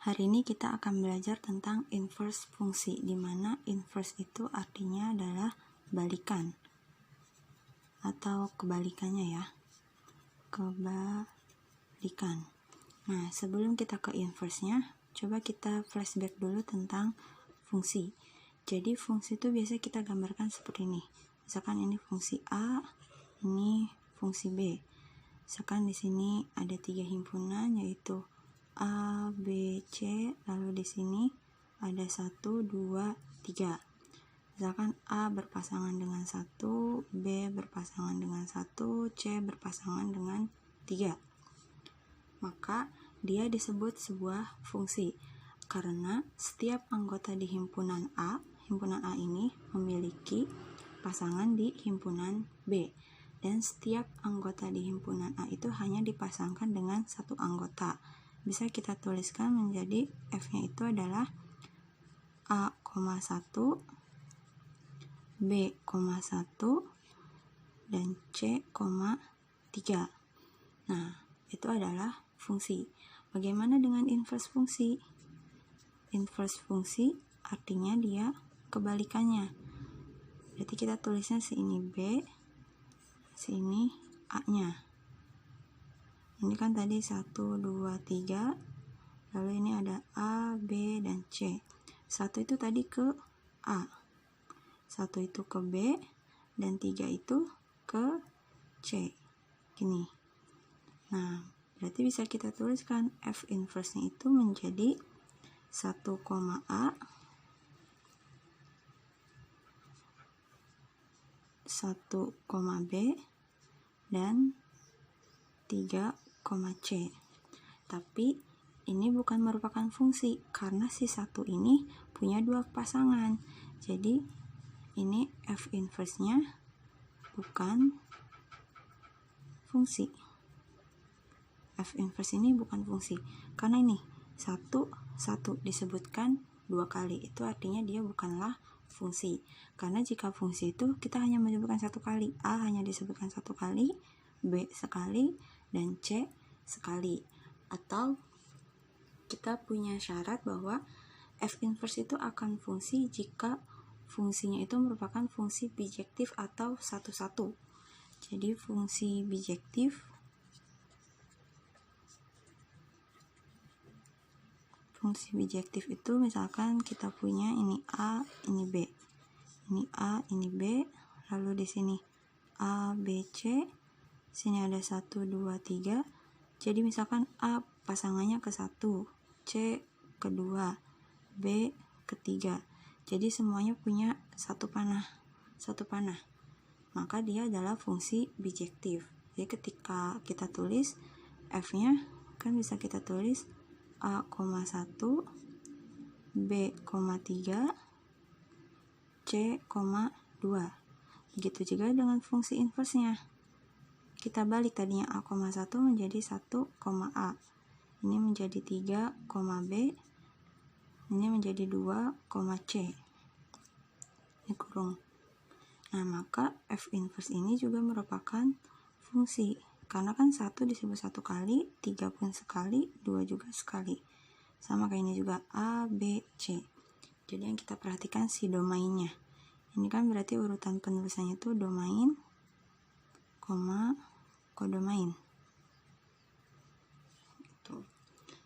Hari ini kita akan belajar tentang inverse fungsi, di mana inverse itu artinya adalah balikan atau kebalikannya ya, kebalikan. Nah, sebelum kita ke inverse-nya, coba kita flashback dulu tentang fungsi. Jadi fungsi itu biasa kita gambarkan seperti ini. Misalkan ini fungsi A, ini fungsi B. Misalkan di sini ada 3 himpunan, yaitu A, B, C, lalu di sini ada 1, 2, 3. Misalkan A berpasangan dengan 1, B berpasangan dengan 1, C berpasangan dengan 3. Maka dia disebut sebuah fungsi karena setiap anggota di himpunan A ini memiliki pasangan di himpunan B. Dan setiap anggota di himpunan A itu hanya dipasangkan dengan satu anggota. Bisa kita tuliskan menjadi F-nya itu adalah A,1, B,1, dan C,3. Nah, itu adalah fungsi. Bagaimana dengan inverse fungsi? Inverse fungsi artinya dia kebalikannya. Berarti kita tulisnya sini B, sini A-nya. Ini kan tadi 1, 2, 3, lalu ini ada A, B, dan C. 1 itu tadi ke A, 1 itu ke B, dan 3 itu ke C. Gini. Nah, berarti bisa kita tuliskan F inverse-nya itu menjadi 1, A, 1, B, dan 3, C. Tapi ini bukan merupakan fungsi karena si 1 ini punya 2 pasangan. Jadi ini F inverse-nya bukan fungsi. F inverse ini bukan fungsi karena ini 1 disebutkan 2 kali. Itu artinya dia bukanlah fungsi. Karena jika fungsi itu kita hanya menyebutkan 1 kali. A hanya disebutkan 1 kali, B sekali, dan C sekali. Atau kita punya syarat bahwa F inverse itu akan fungsi jika fungsinya itu merupakan fungsi bijektif atau satu-satu. Jadi fungsi bijektif itu misalkan kita punya ini A, ini B. Ini A, ini B, lalu di sini A, B, C. Sini ada 1, 2, 3. Jadi misalkan A pasangannya ke 1, C ke 2, B ke 3. Jadi semuanya punya satu panah. Maka dia adalah fungsi bijektif. Jadi ketika kita tulis F-nya kan bisa kita tulis A,1, B,3, C,2. Begitu juga dengan fungsi inverse-nya. Kita balik tadinya A,1 menjadi 1, A. Ini menjadi 3, B. Ini menjadi 2, C. Ini kurung. Nah, maka F inverse ini juga merupakan fungsi. Karena kan 1 disebut 1 kali, 3 pun sekali, 2 juga sekali. Sama kayak ini juga A, B, C. Jadi yang kita perhatikan si domainnya. Ini kan berarti urutan penulisannya itu domain, kodomain.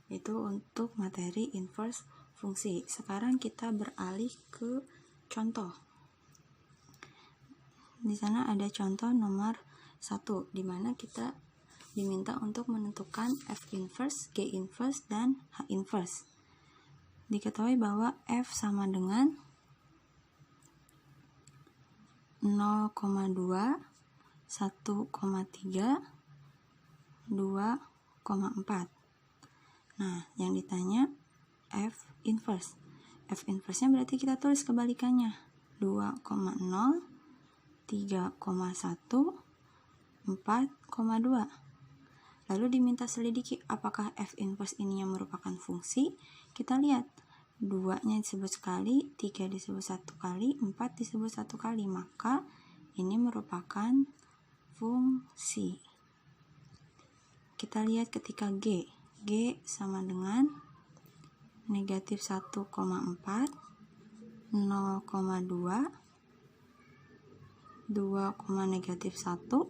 Itu untuk materi inverse fungsi. Sekarang kita beralih ke contoh. Di sana ada contoh nomor 1, di mana kita diminta untuk menentukan F inverse, G inverse, dan H inverse. Diketahui bahwa F sama dengan 0,2, 1,3, 2,4. Nah, yang ditanya F inverse. F inverse-nya berarti kita tulis kebalikannya. 2,0, 3,1, 4,2. Lalu diminta selidiki apakah F inverse ini yang merupakan fungsi. Kita lihat 2-nya disebut sekali, 3 disebut 1 kali, 4 disebut 1 kali. Maka ini merupakan fungsi. Kita lihat ketika G sama dengan negatif 1,4, 0,2, 2, negatif 1,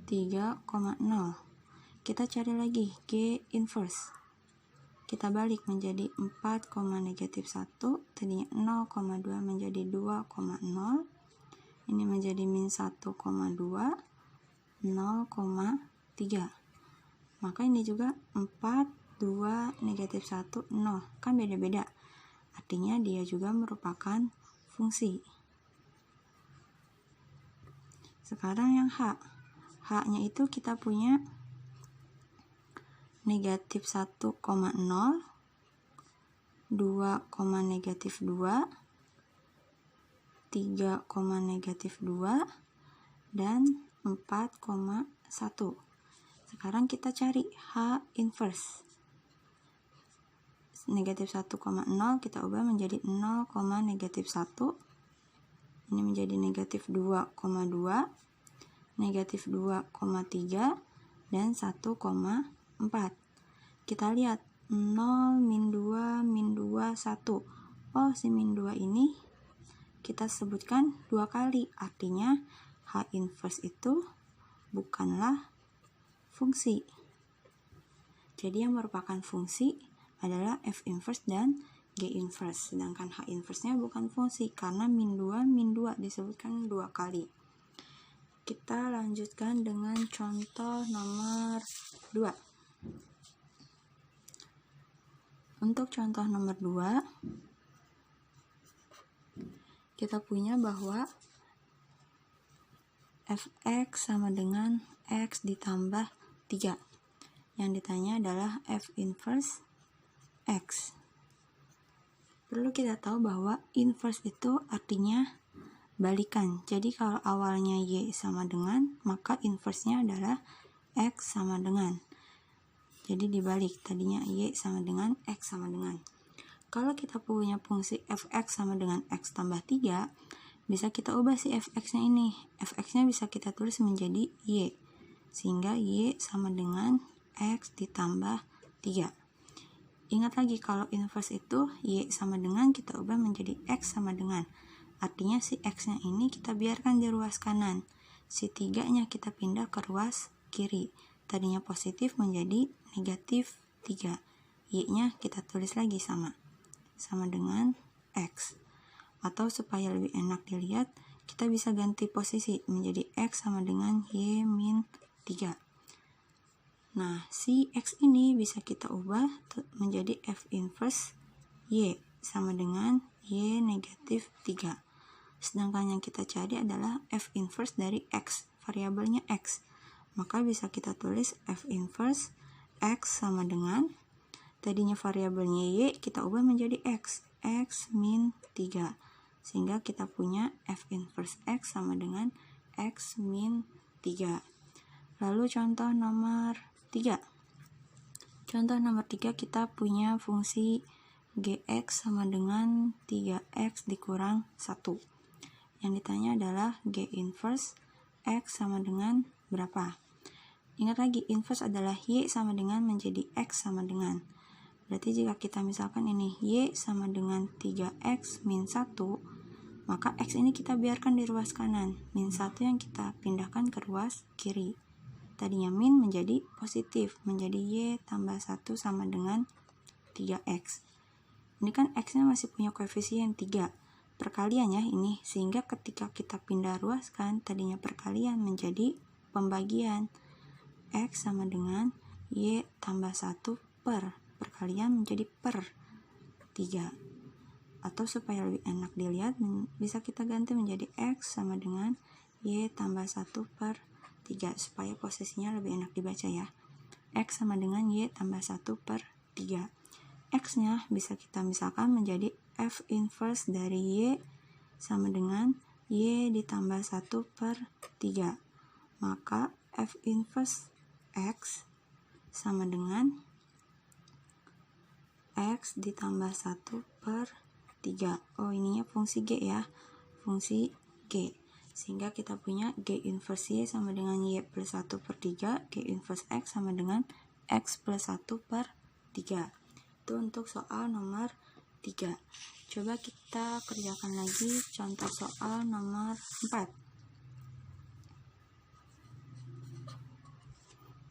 3,0. Kita cari lagi G inverse. Kita balik menjadi 4, negatif 1, tadinya 0,2 menjadi 2,0. Ini menjadi min 1,2, 0,3. Maka ini juga 4, 2, negatif 1, 0. Kan beda-beda. Artinya dia juga merupakan fungsi. Sekarang yang H. H-nya itu kita punya negatif 1,0, 2, negatif 2, 3, negatif 2, dan 4,1. Sekarang kita cari H inverse. Negatif 1,0 kita ubah menjadi 0, negatif 1. Ini menjadi negatif 2,2, negatif 2,3, dan 1,4. Kita lihat 0, min 2, min 2, 1. Oh, si min 2 ini kita sebutkan 2 kali. Artinya H inverse itu bukanlah fungsi. Jadi yang merupakan fungsi adalah F inverse dan G inverse. Sedangkan H inverse-nya bukan fungsi karena min 2 disebutkan 2 kali. Kita lanjutkan dengan contoh nomor 2. Untuk contoh nomor 2, kita punya bahwa fx sama dengan x ditambah 3. Yang ditanya adalah f inverse x. Perlu kita tahu bahwa inverse itu artinya balikan. Jadi kalau awalnya y sama dengan, maka inverse-nya adalah x sama dengan. Jadi dibalik, tadinya y sama dengan x sama dengan. Kalau kita punya fungsi fx sama dengan x tambah 3, bisa kita ubah si fx-nya ini. Fx-nya bisa kita tulis menjadi y. Sehingga y sama dengan x ditambah 3. Ingat lagi kalau inverse itu y sama dengan kita ubah menjadi x sama dengan. Artinya si x-nya ini kita biarkan di ruas kanan. Si 3-nya kita pindah ke ruas kiri. Tadinya positif menjadi negatif 3. Y-nya kita tulis lagi sama dengan x. Atau supaya lebih enak dilihat, kita bisa ganti posisi menjadi x sama dengan y min 3. Nah, si x ini bisa kita ubah menjadi f inverse y sama dengan y negatif 3. Sedangkan yang kita cari adalah f inverse dari x, variabelnya x. Maka bisa kita tulis f inverse x sama dengan, tadinya variabelnya y, kita ubah menjadi x min 3. Sehingga kita punya f inverse x sama dengan x min 3. Lalu contoh nomor 3. Contoh nomor 3 kita punya fungsi gx sama dengan 3x dikurang 1. Yang ditanya adalah g inverse x sama dengan berapa? Ingat lagi, inverse adalah y sama dengan menjadi x sama dengan. Berarti jika kita misalkan ini y sama dengan 3x min 1, maka x ini kita biarkan di ruas kanan. Min 1 yang kita pindahkan ke ruas kiri. Tadinya min menjadi positif, menjadi y tambah 1 sama dengan 3x. Ini kan x-nya masih punya koefisien 3. Perkalian ya ini, sehingga ketika kita pindah ruaskan, tadinya perkalian menjadi pembagian. X sama dengan y tambah 1 per, perkalian menjadi per 3. Atau supaya lebih enak dilihat, bisa kita ganti menjadi x sama dengan y tambah 1 per 3, supaya posisinya lebih enak dibaca ya. X sama dengan y tambah 1 per 3. X-nya bisa kita misalkan menjadi f inverse dari y sama dengan y ditambah 1 per 3. Maka f inverse x sama dengan x ditambah 1 per 3. Oh, ininya fungsi g ya, fungsi g. Sehingga kita punya g inverse y sama dengan y plus 1 per 3, g inverse x sama dengan x plus 1 per 3. Itu untuk soal nomor 3. Coba kita kerjakan lagi contoh soal nomor 4.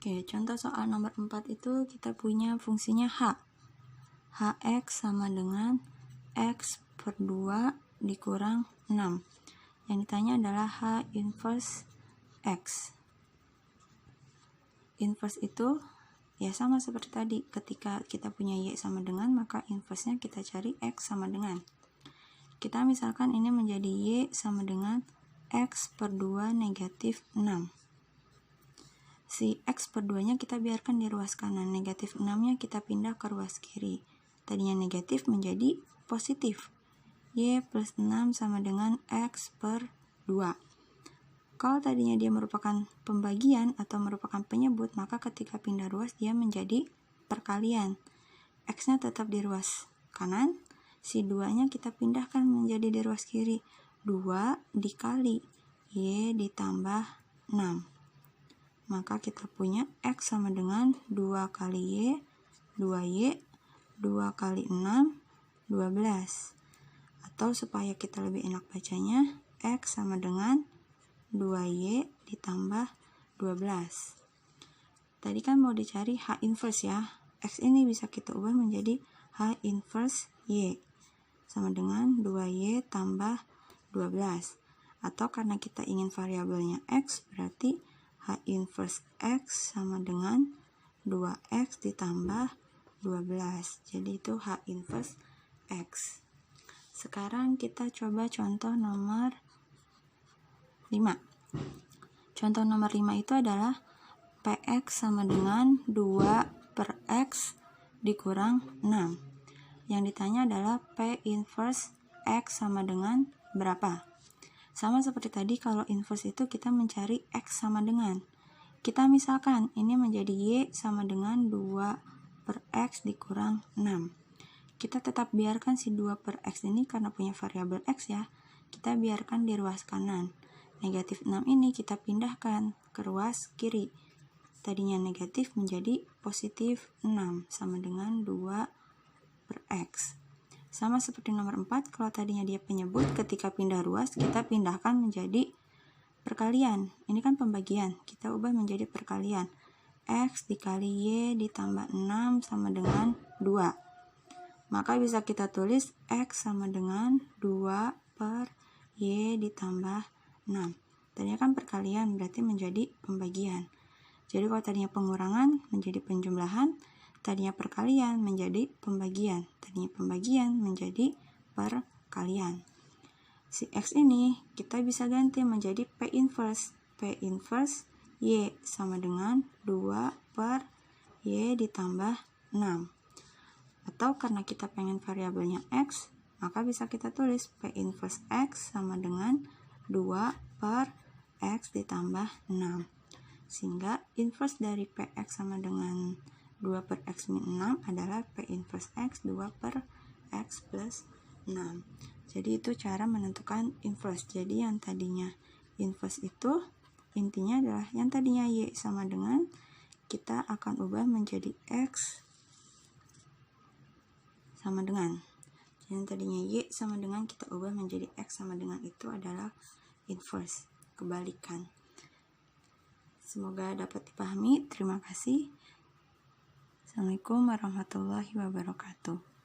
Oke, contoh soal nomor 4 itu kita punya fungsinya H. Hx sama dengan X per 2 dikurang 6. Yang ditanya adalah H inverse X. Inverse itu ya sama seperti tadi, ketika kita punya Y sama dengan, maka inverse-nya kita cari X sama dengan. Kita misalkan ini menjadi Y sama dengan X per 2 negatif 6. Si X per 2-nya kita biarkan di ruas kanan, negatif 6-nya kita pindah ke ruas kiri. Tadinya negatif menjadi positif. Y plus 6 sama dengan X per 2. Kalau tadinya dia merupakan pembagian atau merupakan penyebut, maka ketika pindah ruas dia menjadi perkalian. X-nya tetap di ruas kanan, si 2-nya kita pindahkan menjadi di ruas kiri. 2 dikali Y ditambah 6. Maka kita punya X sama dengan 2 kali Y, 2Y, 2 kali 6, 12. Atau supaya kita lebih enak bacanya, X sama dengan 2Y ditambah 12. Tadi kan mau dicari H inverse ya. X ini bisa kita ubah menjadi H inverse Y. Sama dengan 2Y tambah 12. Atau karena kita ingin variabelnya X, berarti H inverse X sama dengan 2X ditambah 12. Jadi itu H inverse X. Sekarang kita coba contoh nomor 5. Contoh nomor 5 itu adalah Px sama dengan 2 per X dikurang 6. Yang ditanya adalah P inverse X sama dengan berapa? Sama seperti tadi, kalau inverse itu kita mencari X sama dengan. Kita misalkan ini menjadi Y sama dengan 2 per X dikurang 6. Kita tetap biarkan si 2 per X ini karena punya variabel X ya. Kita biarkan di ruas kanan. Negatif 6 ini kita pindahkan ke ruas kiri. Tadinya negatif menjadi positif 6 sama dengan 2 per X. Sama seperti nomor 4, kalau tadinya dia penyebut, ketika pindah ruas, kita pindahkan menjadi perkalian. Ini kan pembagian, kita ubah menjadi perkalian. X dikali Y ditambah 6 sama dengan 2. Maka bisa kita tulis X sama dengan 2 per Y ditambah 6. Tadinya kan perkalian, berarti menjadi pembagian. Jadi kalau tadinya pengurangan menjadi penjumlahan, tadinya perkalian menjadi pembagian, tadinya pembagian menjadi perkalian. Si X ini kita bisa ganti menjadi P inverse. P inverse Y sama dengan 2 per Y ditambah 6. Atau karena kita pengen variabelnya X, maka bisa kita tulis P inverse X sama dengan 2 per X ditambah 6. Sehingga inverse dari Px sama dengan 2 per X min 6 adalah P inverse X 2 per X plus 6. Jadi itu cara menentukan inverse. Jadi yang tadinya inverse itu intinya adalah yang tadinya Y sama dengan, kita akan ubah menjadi X sama dengan. Yang tadinya Y sama dengan kita ubah menjadi X sama dengan, itu adalah inverse, kebalikan. Semoga dapat dipahami. Terima kasih. Assalamualaikum warahmatullahi wabarakatuh.